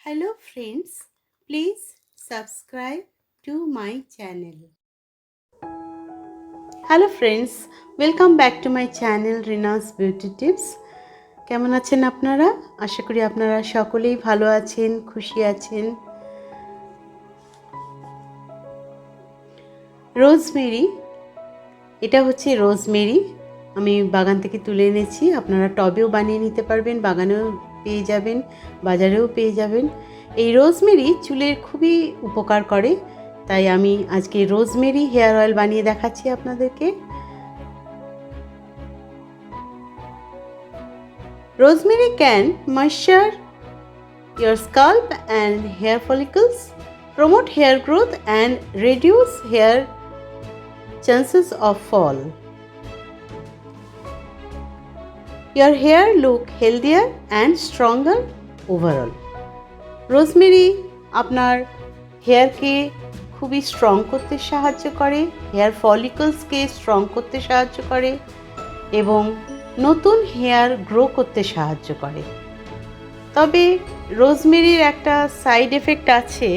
Hello friends, please subscribe to my channel. Hello friends, welcome back to my channel Rina'S Beauty Tips. কেমন আছেন আপনারা? আশা করি আপনারা সকলেই ভালো আছেন, খুশি আছেন। রোজমেরি, এটা হচ্ছে রোজমেরি। আমি বাগান থেকে তুলে এনেছি। আপনারা টবেও বানিয়ে নিতে পারবেন, বাগানেও পেয়ে যাবেন, বাজারেও পেয়ে যাবেন। এই রোজমেরি চুলের খুবই উপকার করে, তাই আমি আজকে রোজমেরি হেয়ার অয়েল বানিয়ে দেখাচ্ছি আপনাদেরকে। Rosemary can moisture your scalp and hair follicles, promote hair growth and reduce hair chances of fall. Your hair look healthier and stronger overall. Rosemary আপনার হেয়ারকে খুবই স্ট্রং করতে সাহায্য করে, হেয়ার ফলিকলসকে স্ট্রং করতে সাহায্য করে এবং নতুন হেয়ার গ্রো করতে সাহায্য করে। তবে রোজমেরির একটা সাইড এফেক্ট আছে।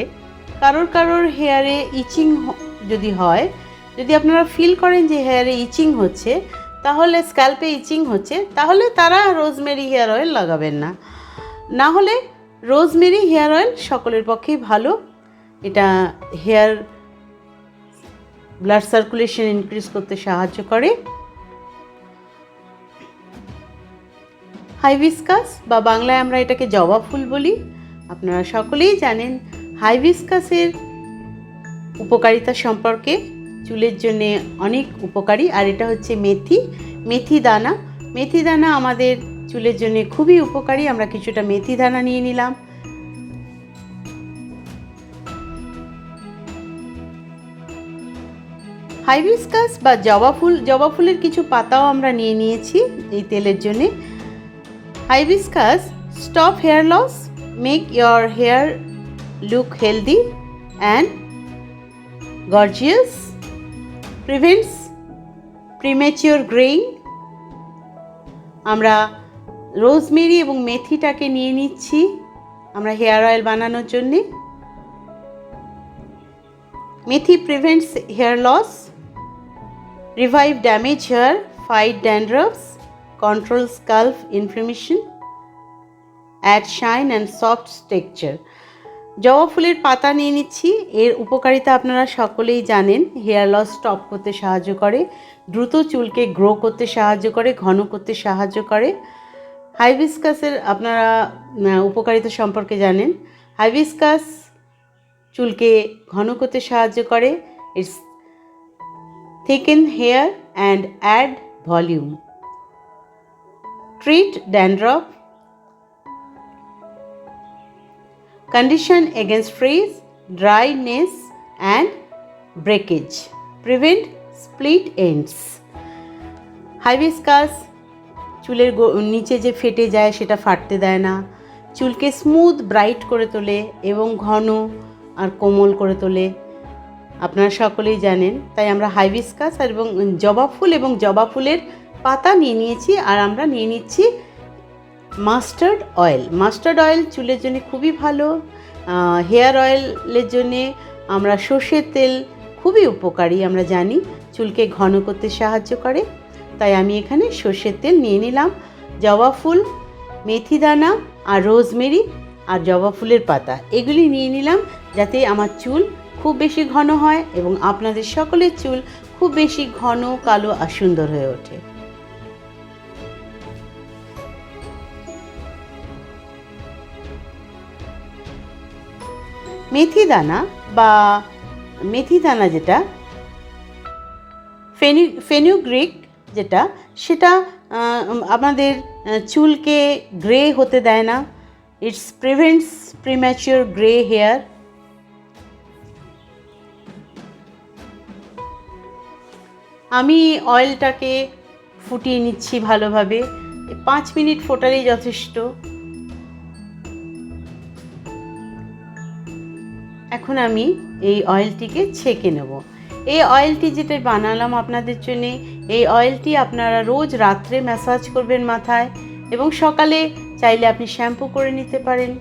কারোর হেয়ারে ইচিং যদি হয়, যদি আপনারা ফিল করেন যে হেয়ারে ইচিং হচ্ছে, তাহলে স্ক্যাল্পে ইচিং হচ্ছে, তাহলে তারা রোজমেরি হেয়ার অয়েল লাগাবেন না। না হলে রোজমেরি হেয়ার অয়েল সকলের পক্ষেই ভালো। এটা হেয়ার ব্লাড সার্কুলেশন ইনক্রিজ করতে সাহায্য করে। হাইবিস্কাস বা বাংলায় আমরা এটাকে জবা ফুল বলি। আপনারা সকলেই জানেন হাইবিস্কাসের উপকারিতা সম্পর্কে, চুলের জন্য অনেক উপকারী। আর এটা হচ্ছে মেথি দানা। মেথি দানা আমাদের চুলের জন্য খুবই উপকারী। আমরা কিছুটা মেথি দানা নিয়ে নিলাম। হাইবিস্কাস বা জবা ফুলের কিছু পাতাও আমরা নিয়ে নিয়েছি এই তেলের জন্যে। Hibiscus stop hair loss, make your hair look healthy and gorgeous, prevents premature graying. আমরা রোজমেরি এবং মেথিটাকে নিয়ে নিচ্ছি আমরা হেয়ার অয়েল বানানোর জন্য। মেথি prevents hair loss, revive damaged hair, fight dandruffs, control scalp inflammation, add shine and soft texture. জবা ফুলের পাতা নিয়ে নিচ্ছি। এর উপকারিতা আপনারা সকলেই জানেন। হেয়ার লস স্টপ করতে সাহায্য করে, দ্রুত চুলকে গ্রো করতে সাহায্য করে, ঘন করতে সাহায্য করে। হাইবিস্কাসের আপনারা উপকারিতা সম্পর্কে জানেন। হাইবিস্কাস চুলকে ঘন করতে সাহায্য করে, its thicken hair and add volume, treat dandruff, condition against frizz, dryness and breakage, prevent split ends. হাইবিস্কাস চুলের নিচে যে ফেটে যায় সেটা ফাটতে দেয় না, চুলকে স্মুথ ব্রাইট করে তোলে এবং ঘন আর কোমল করে তোলে। আপনারা সকলেই জানেন। তাই আমরা হাইবিস্কাস আর এবং জবা ফুলের পাতা নিয়ে নিয়েছি। আর আমরা নিয়ে নিচ্ছি মাস্টার্ড অয়েল চুলের জন্য খুবই ভালো। হেয়ার অয়েলের জন্যে আমরা সর্ষের তেল খুবই উপকারী, আমরা জানি চুলকে ঘন করতে সাহায্য করে। তাই আমি এখানে সর্ষের তেল নিয়ে নিলাম। জবা ফুল, মেথি দানা আর রোজমেরি আর জবা ফুলের পাতা এগুলি নিয়ে নিলাম, যাতে আমার চুল খুব বেশি ঘন হয় এবং আপনাদের সকলের চুল খুব বেশি ঘন, কালো আর সুন্দর হয়ে ওঠে। মেথি দানা যেটা ফেনুগ্রিক যেটা, সেটা আমাদের চুলকে গ্রে হতে দেয় না। Its prevents premature grey hair. আমি অয়েলটাকে ফুটিয়ে নিচ্ছি ভালোভাবে। 5 মিনিট ফোটালেই যথেষ্ট। এখন আমি এই অয়েলটিকে ছেঁকে নেব। এই অয়েলটি যেটা বানালাম আপনাদের জন্যে, এই অয়েলটি আপনারা রোজ রাত্রে ম্যাসাজ করবেন মাথায় এবং সকালে চাইলে আপনি শ্যাম্পু করে নিতে পারেন।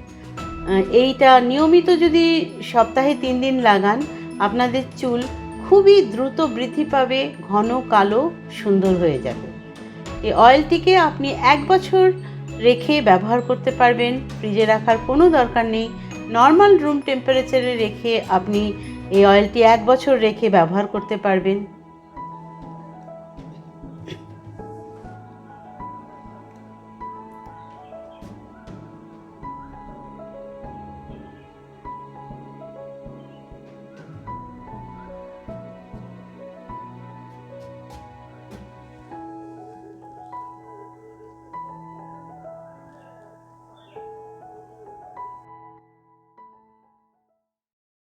এইটা নিয়মিত যদি সপ্তাহে 3 দিন লাগান, আপনাদের চুল খুবই দ্রুত বৃদ্ধি পাবে, ঘন কালো সুন্দর হয়ে যাবে। এই অয়েলটিকে আপনি 1 বছর রেখে ব্যবহার করতে পারবেন, ফ্রিজে রাখার কোনো দরকার নেই। নর্মাল রুম টেম্পারেচারে রেখে আপনি এই অয়েলটি 1 বছর রেখে ব্যবহার করতে পারবেন।